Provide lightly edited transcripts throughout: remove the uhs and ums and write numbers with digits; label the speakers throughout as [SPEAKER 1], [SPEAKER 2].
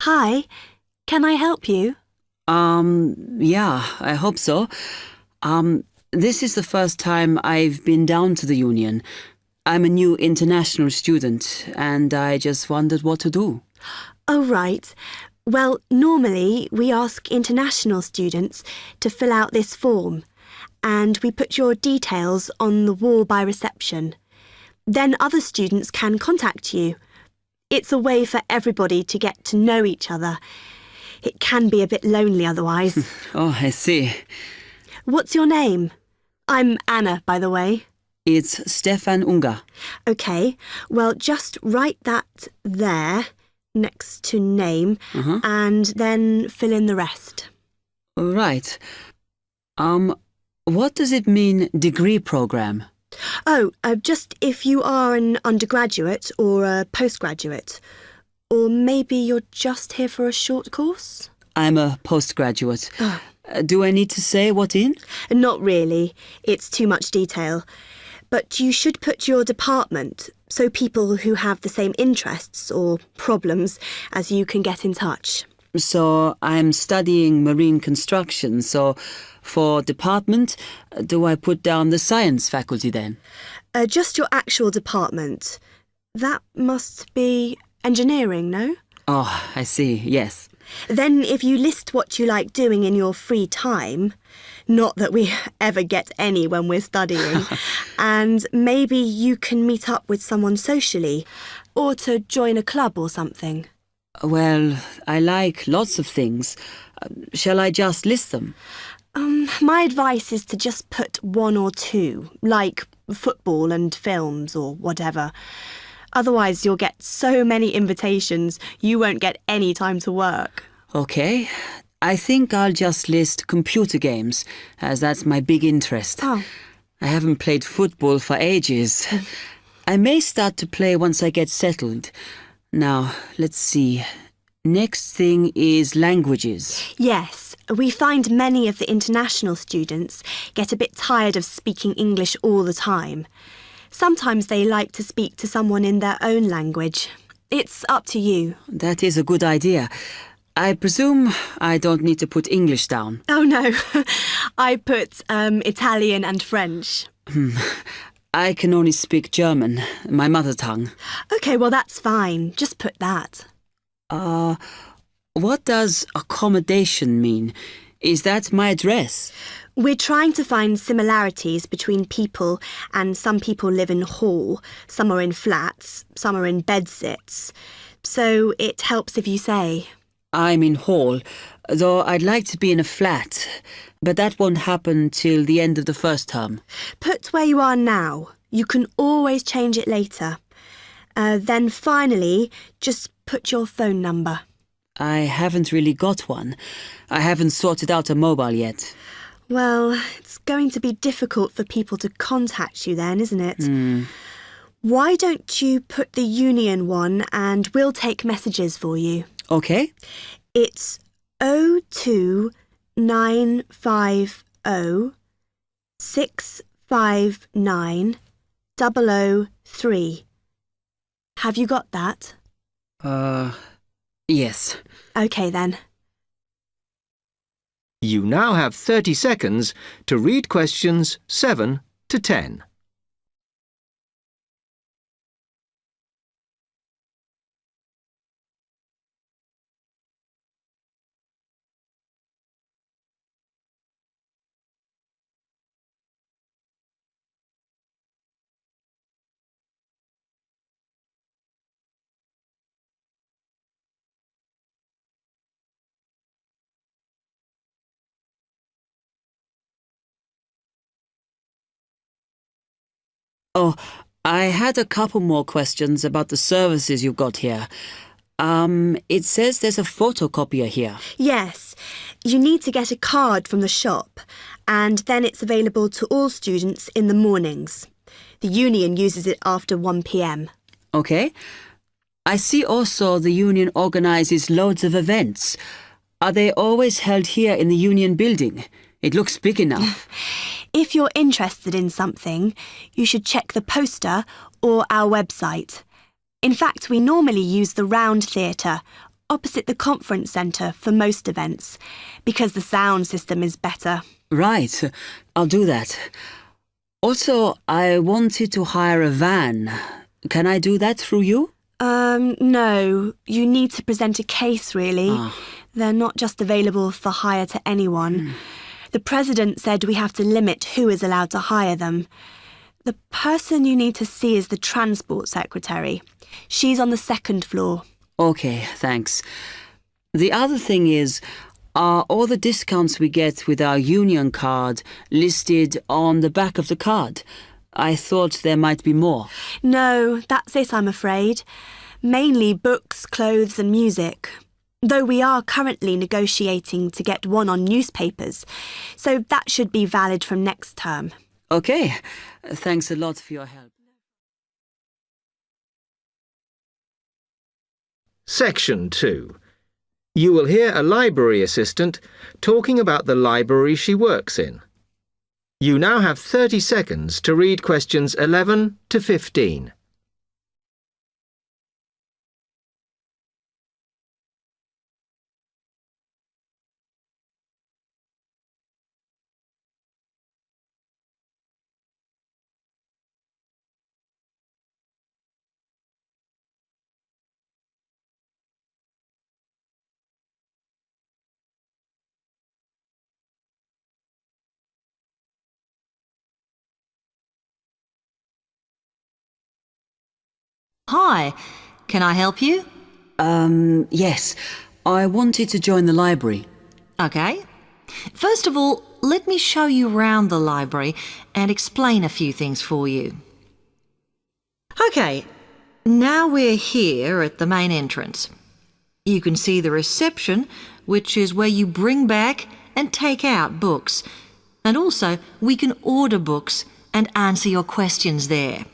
[SPEAKER 1] Hi, can I help you?
[SPEAKER 2] Yeah, I hope so. This is the first time I've been down to the union. I'm a new international student, and I just wondered what to do.
[SPEAKER 1] Oh, right. Well, normally we ask international students to fill out this form, and we put your details on the wall by reception. Then other students can contact you. It's a way for everybody to get to know each other. It can be a bit lonely otherwise.
[SPEAKER 2] Oh, I see.
[SPEAKER 1] What's your name? I'm Anna, by the way.
[SPEAKER 2] It's Stefan Unger.
[SPEAKER 1] OK, well, just write that there next to name and then fill in the rest.
[SPEAKER 2] Right. What does it mean, degree program?
[SPEAKER 1] Oh, just if you are an undergraduate or a postgraduate. Or maybe you're just here for a short course?
[SPEAKER 2] I'm a postgraduate. Do I need to say what in?
[SPEAKER 1] Not really. It's too much detail. But you should put your department so people who have the same interests or problems as you can get in touch.
[SPEAKER 2] So I'm studying marine construction, so for department, do I put down the science faculty then?
[SPEAKER 1] Just your actual department. That must be engineering, no?
[SPEAKER 2] Oh, I see, yes.
[SPEAKER 1] Then if you list what you like doing in your free time, not that we ever get any when we're studying, and maybe you can meet up with someone socially or to join a club or something.
[SPEAKER 2] Well, I like lots of things. Shall I just list them?
[SPEAKER 1] My advice is to just put one or two, like football and films or whatever. Otherwise, you'll get so many invitations, you won't get any time to work.
[SPEAKER 2] OK. I think I'll just list computer games, as that's my big interest.
[SPEAKER 1] Oh.
[SPEAKER 2] I haven't played football for ages. I may start to play once I get settled. Now, let's see. Next thing is languages.
[SPEAKER 1] Yes, we find many of the international students get a bit tired of speaking English all the time. Sometimes they like to speak to someone in their own language. It's up to you.
[SPEAKER 2] That is a good idea. I presume I don't need to put English down.
[SPEAKER 1] Oh, no. I put Italian and French.
[SPEAKER 2] I can only speak German, my mother tongue.
[SPEAKER 1] OK, well, that's fine. Just put that.
[SPEAKER 2] What does accommodation mean? Is that my address?
[SPEAKER 1] We're trying to find similarities between people, and some people live in hall, some are in flats, some are in bedsits. So it helps if you say.
[SPEAKER 2] I'm in hall, though I'd like to be in a flat, but that won't happen till the end of the first term.
[SPEAKER 1] Put where you are now. You can always change it later. Then finally, just put your phone number.
[SPEAKER 2] I haven't really got one. I haven't sorted out a mobile yet.
[SPEAKER 1] Well, it's going to be difficult for people to contact you then, isn't it? Why don't you put the union one and we'll take messages for you?
[SPEAKER 2] OK.
[SPEAKER 1] It's 02950 659 003. Have you got that?
[SPEAKER 2] Yes.
[SPEAKER 1] OK then.
[SPEAKER 3] You now have 30 seconds to read questions 7 to 10.
[SPEAKER 2] Oh, I had a couple more questions about the services you've got here. It says there's a photocopier here.
[SPEAKER 1] Yes, you need to get a card from the shop, and then it's available to all students in the mornings. The union uses it after 1 p.m.
[SPEAKER 2] OK. I see also the union organises loads of events. Are they always held here in the union building? It looks big enough.
[SPEAKER 1] If you're interested in something, you should check the poster or our website. In fact, we normally use the Round Theatre, opposite the conference centre for most events, because the sound system is better.
[SPEAKER 2] Right, I'll do that. Also, I wanted to hire a van. Can I do that through you?
[SPEAKER 1] No. You need to present a case, really. They're not just available for hire to anyone. The president said we have to limit who is allowed to hire them. The person you need to see is the transport secretary. She's on the second floor.
[SPEAKER 2] Okay, thanks. The other thing is, are all the discounts we get with our union card listed on the back of the card? I thought there might be more.
[SPEAKER 1] No, that's it, I'm afraid. Mainly books, clothes and music. Though we are currently negotiating to get one on newspapers, so that should be valid from next term.
[SPEAKER 2] Okay, thanks a lot for your help.
[SPEAKER 3] Section 2. You will hear a library assistant talking about the library she works in. You now have 30 seconds to read questions 11 to 15.
[SPEAKER 4] Hi, can I help you?
[SPEAKER 2] Yes, I wanted to join the library.
[SPEAKER 4] Okay. First of all, let me show you around the library and explain a few things for you. Okay, now we're here at the main entrance. You can see the reception, which is where you bring back and take out books. And also, we can order books and answer your questions there.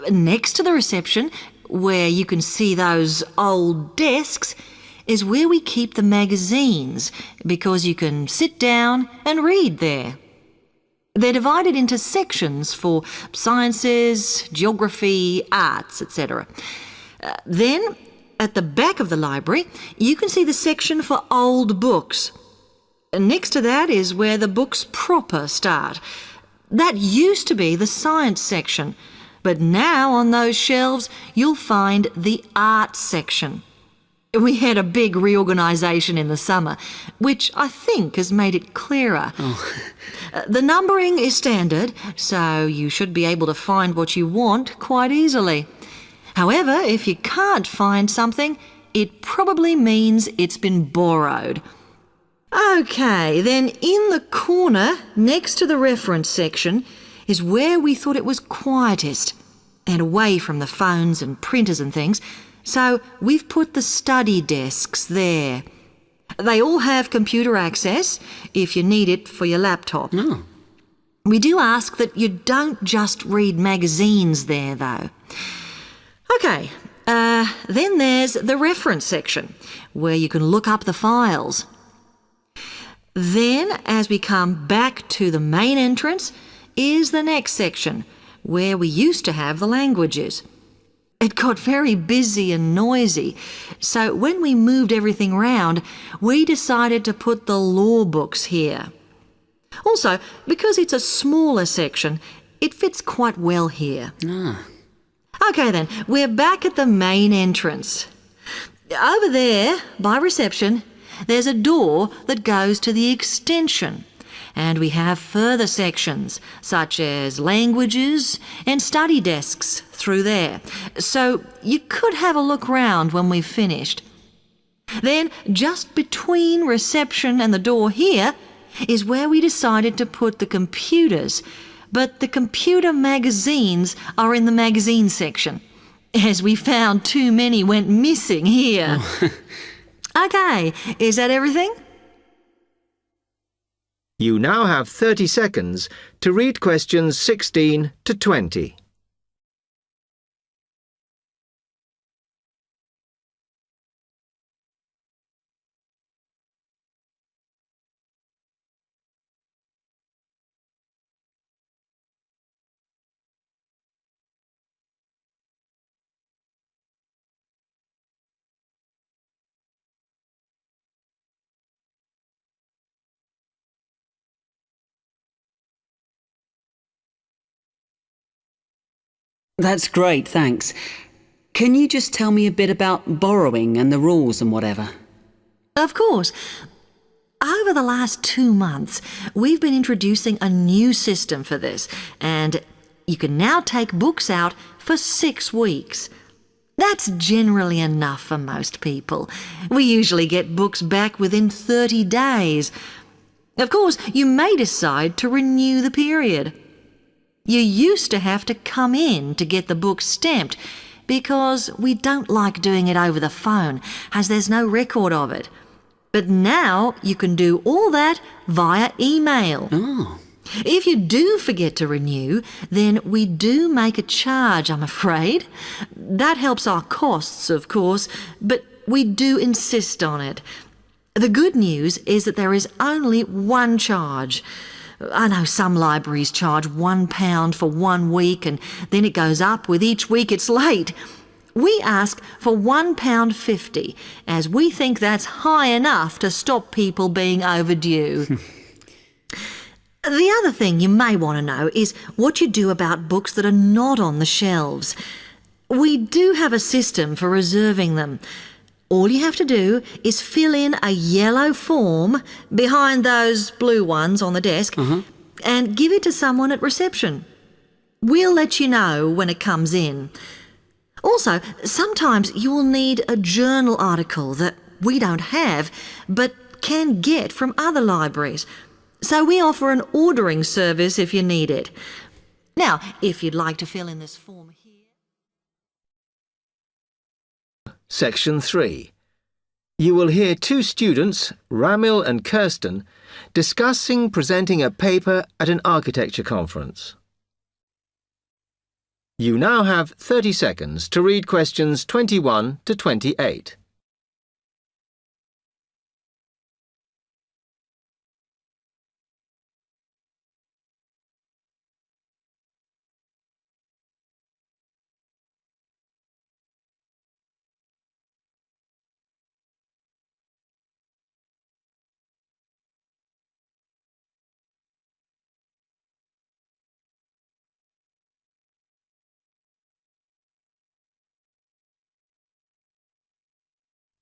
[SPEAKER 4] Next to the reception, where you can see those old desks, is where we keep the magazines, because you can sit down and read there. They're divided into sections for sciences, geography, arts, etc. Then, at the back of the library, you can see the section for old books. Next to that is where the books proper start. That used to be the science section, but now on those shelves you'll find the art section. We had a big reorganisation in the summer, which I think has made it clearer. The numbering is standard, so you should be able to find what you want quite easily. However, if you can't find something, it probably means it's been borrowed. Okay, then in the corner next to the reference section is where we thought it was quietest and away from the phones and printers and things, so we've put the study desks there. They all have computer access if you need it for your laptop. We do ask that you don't just read magazines there, though. Okay, then there's the reference section, where you can look up the files. Then, as we come back to the main entrance, is the next section, where we used to have the languages. It got very busy and noisy, so when we moved everything round, we decided to put the law books here. Also, because it's a smaller section, it fits quite well here. Okay then, we're back at the main entrance. Over there, by reception, there's a door that goes to the extension, and we have further sections, such as languages and study desks through there. So you could have a look round when we've finished. Then, just between reception and the door here, is where we decided to put the computers, but the computer magazines are in the magazine section, as we found too many went missing here. Okay, is that everything?
[SPEAKER 3] You now have 30 seconds to read questions 16 to 20.
[SPEAKER 2] That's great, thanks. Can you just tell me a bit about borrowing and the rules and whatever?
[SPEAKER 4] Of course. Over the last 2 months, we've been introducing a new system for this, and you can now take books out for 6 weeks. That's generally enough for most people. We usually get books back within 30 days. Of course, you may decide to renew the period. You used to have to come in to get the book stamped because we don't like doing it over the phone, as there's no record of it. But now you can do all that via email.
[SPEAKER 2] Oh.
[SPEAKER 4] If you do forget to renew, then we do make a charge, I'm afraid. That helps our costs, of course, but we do insist on it. The good news is that there is only one charge. I know some libraries charge £1 for 1 week and then it goes up with each week it's late. We ask for £1.50 as we think that's high enough to stop people being overdue. The other thing you may want to know is what you do about books that are not on the shelves. We do have a system for reserving them. All you have to do is fill in a yellow form behind those blue ones on the desk and give it to someone at reception. We'll let you know when it comes in. Also, sometimes you will need a journal article that we don't have but can get from other libraries. So we offer an ordering service if you need it. Now, if you'd like to fill in this form here...
[SPEAKER 3] Section 3. You will hear 2 students, Ramil and Kirsten, discussing presenting a paper at an architecture conference. You now have 30 seconds to read questions 21 to 28.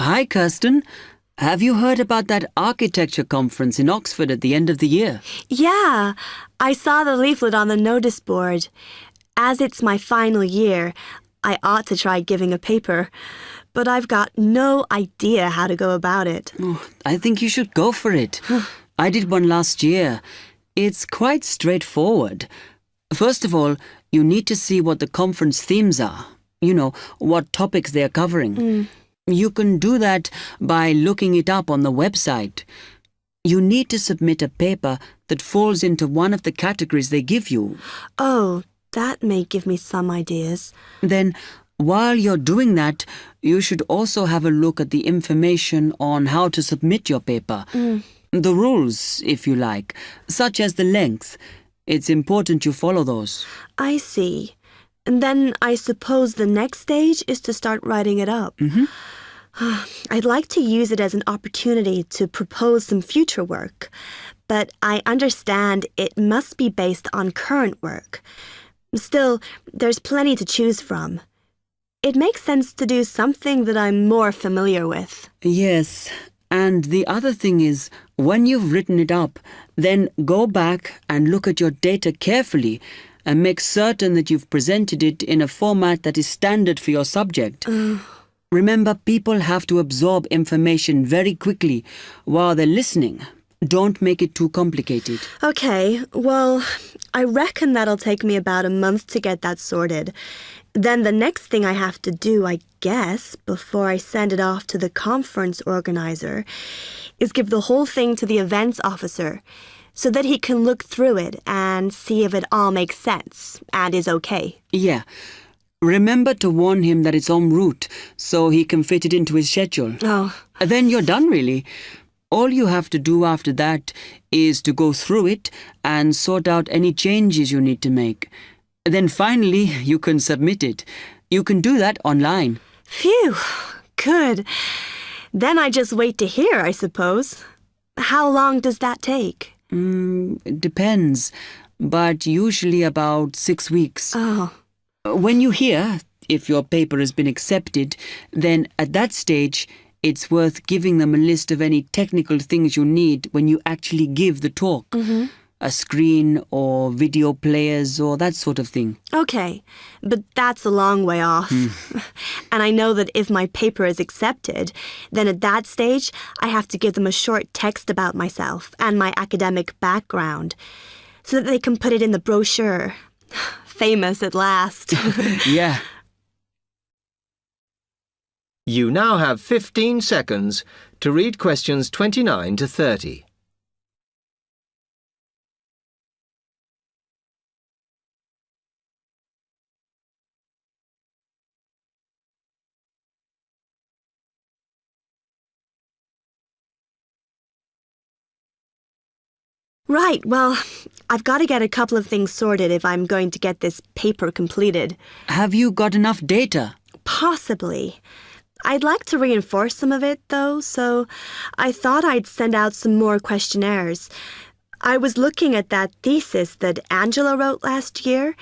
[SPEAKER 2] Hi, Kirsten. Have you heard about that architecture conference in Oxford at the end of the year?
[SPEAKER 1] Yeah, I saw the leaflet on the notice board. As it's my final year, I ought to try giving a paper, but I've got no idea how to go about it.
[SPEAKER 2] Oh, I think you should go for it. I did one last year. It's quite straightforward. First of all, you need to see what the conference themes are. You know, what topics they're covering. You can do that by looking it up on the website. You need to submit a paper that falls into one of the categories they give you.
[SPEAKER 1] Oh, that may give me some ideas.
[SPEAKER 2] Then, while you're doing that, you should also have a look at the information on how to submit your paper. The rules, if you like, such as the length. It's important you follow those.
[SPEAKER 1] I see. And then I suppose the next stage is to start writing it up. I'd like to use it as an opportunity to propose some future work, but I understand it must be based on current work. Still, there's plenty to choose from. It makes sense to do something that I'm more familiar with.
[SPEAKER 2] Yes, and the other thing is, when you've written it up, then go back and look at your data carefully and make certain that you've presented it in a format that is standard for your subject. Remember, people have to absorb information very quickly while they're listening. Don't make it too complicated.
[SPEAKER 1] Okay, well, I reckon that'll take me about a month to get that sorted. Then the next thing I have to do, I guess, before I send it off to the conference organizer, is give the whole thing to the events officer so that he can look through it and see if it all makes sense and is okay.
[SPEAKER 2] Yeah. Remember to warn him that it's en route so he can fit it into his schedule.
[SPEAKER 1] Oh.
[SPEAKER 2] Then you're done, really. All you have to do after that is to go through it and sort out any changes you need to make. Then finally, you can submit it. You can do that online.
[SPEAKER 1] Phew, good. Then I just wait to hear, I suppose. How long does that take?
[SPEAKER 2] It depends, but usually about 6 weeks.
[SPEAKER 1] Oh.
[SPEAKER 2] When you hear if your paper has been accepted, then at that stage, it's worth giving them a list of any technical things you need when you actually give the talk. A screen or video players or that sort of thing.
[SPEAKER 1] Okay, but that's a long way off. And I know that if my paper is accepted, then at that stage, I have to give them a short text about myself and my academic background so that they can put it in the brochure. Famous at last.
[SPEAKER 2] Yeah.
[SPEAKER 3] You now have 15 seconds to read questions 29 to 30.
[SPEAKER 1] Right, well, I've got to get a couple of things sorted if I'm going to get this paper completed.
[SPEAKER 2] Have you got enough data?
[SPEAKER 1] Possibly. I'd like to reinforce some of it, though, so I thought I'd send out some more questionnaires. I was looking at that thesis that Angela wrote last year,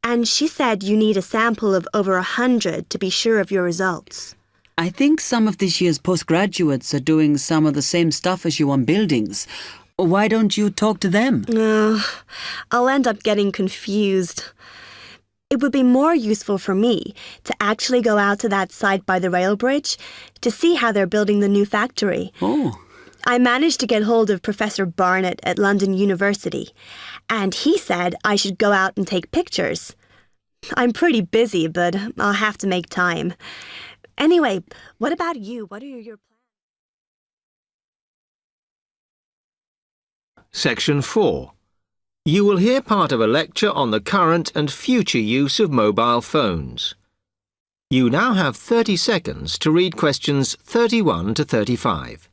[SPEAKER 1] and she said you need a sample of over 100 to be sure of your results.
[SPEAKER 2] I think some of this year's postgraduates are doing some of the same stuff as you on buildings. Why don't you talk to them?
[SPEAKER 1] I'll end up getting confused. It would be more useful for me to actually go out to that site by the rail bridge to see how they're building the new factory.
[SPEAKER 2] Oh.
[SPEAKER 1] I managed to get hold of Professor Barnett at London University, and he said I should go out and take pictures. I'm pretty busy, but I'll have to make time. Anyway, what about you? What are your plans?
[SPEAKER 3] Section 4. You will hear part of a lecture on the current and future use of mobile phones. You now have 30 seconds to read questions 31 to 35.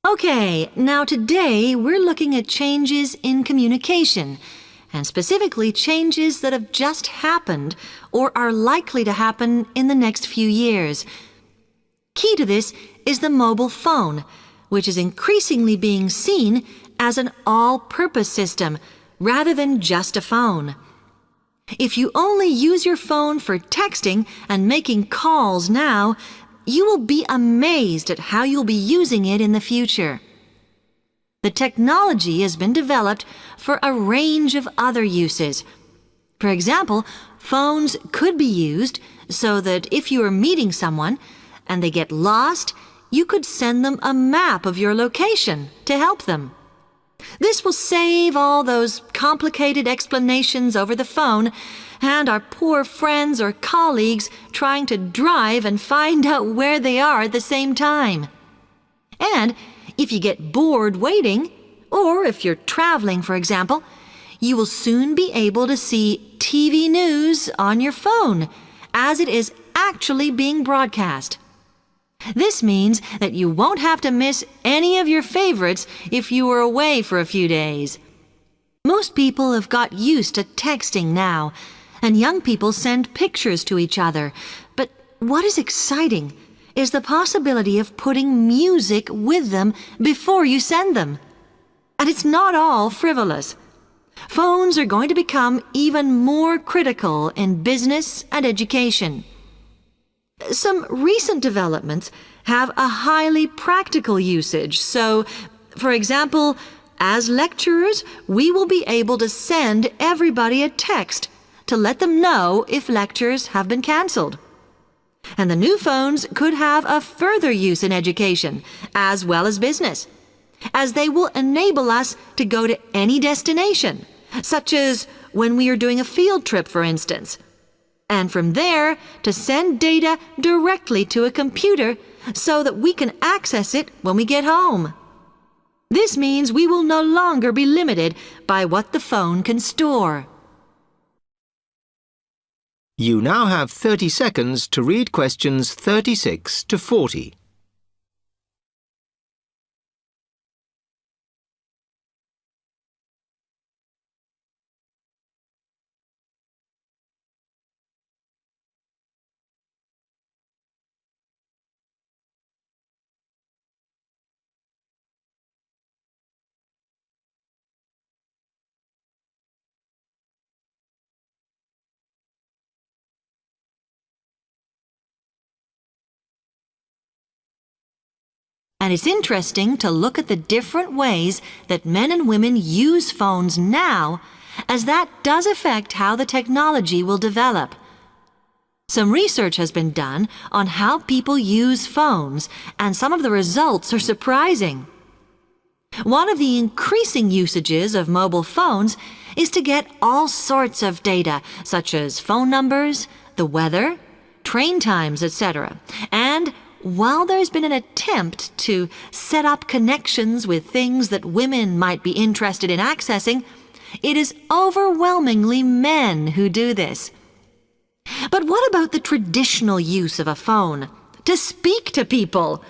[SPEAKER 4] Okay, now today we're looking at changes in communication, and specifically changes that have just happened or are likely to happen in the next few years. Key to this is the mobile phone, which is increasingly being seen as an all-purpose system rather than just a phone. If you only use your phone for texting and making calls now, you will be amazed at how you'll be using it in the future. The technology has been developed for a range of other uses. For example, phones could be used so that if you are meeting someone and they get lost, you could send them a map of your location to help them. This will save all those complicated explanations over the phone and our poor friends or colleagues trying to drive and find out where they are at the same time. And if you get bored waiting, or if you're traveling, for example, you will soon be able to see TV news on your phone as it is actually being broadcast. This means that you won't have to miss any of your favorites if you are away for a few days. Most people have got used to texting now, and young people send pictures to each other. But what is exciting is the possibility of putting music with them before you send them. And it's not all frivolous. Phones are going to become even more critical in business and education. Some recent developments have a highly practical usage. So, for example, as lecturers, we will be able to send everybody a text to let them know if lectures have been cancelled. And the new phones could have a further use in education, as well as business, as they will enable us to go to any destination, such as when we are doing a field trip, for instance, and from there to send data directly to a computer so that we can access it when we get home. This means we will no longer be limited by what the phone can store.
[SPEAKER 3] You now have 30 seconds to read questions 36 to 40.
[SPEAKER 4] And it's interesting to look at the different ways that men and women use phones now, as that does affect how the technology will develop. Some research has been done on how people use phones, and some of the results are surprising. One of the increasing usages of mobile phones is to get all sorts of data, such as phone numbers, the weather, train times, etc. And while there's been an attempt to set up connections with things that women might be interested in accessing, it is overwhelmingly men who do this. But what about the traditional use of a phone? To speak to people?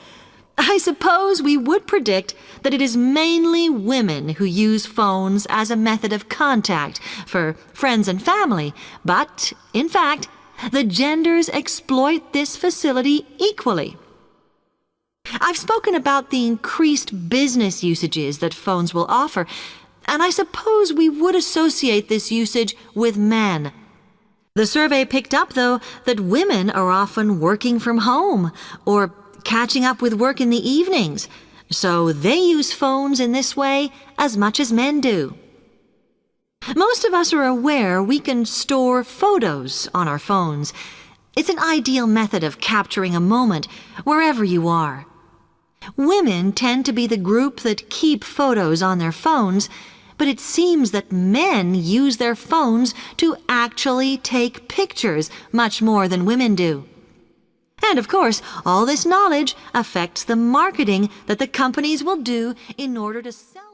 [SPEAKER 4] I suppose we would predict that it is mainly women who use phones as a method of contact for friends and family, but, in fact, the genders exploit this facility equally. I've spoken about the increased business usages that phones will offer, and I suppose we would associate this usage with men. The survey picked up, though, that women are often working from home or catching up with work in the evenings, so they use phones in this way as much as men do. Most of us are aware we can store photos on our phones. It's an ideal method of capturing a moment wherever you are. Women tend to be the group that keep photos on their phones, but it seems that men use their phones to actually take pictures much more than women do. And of course, all this knowledge affects the marketing that the companies will do in order to sell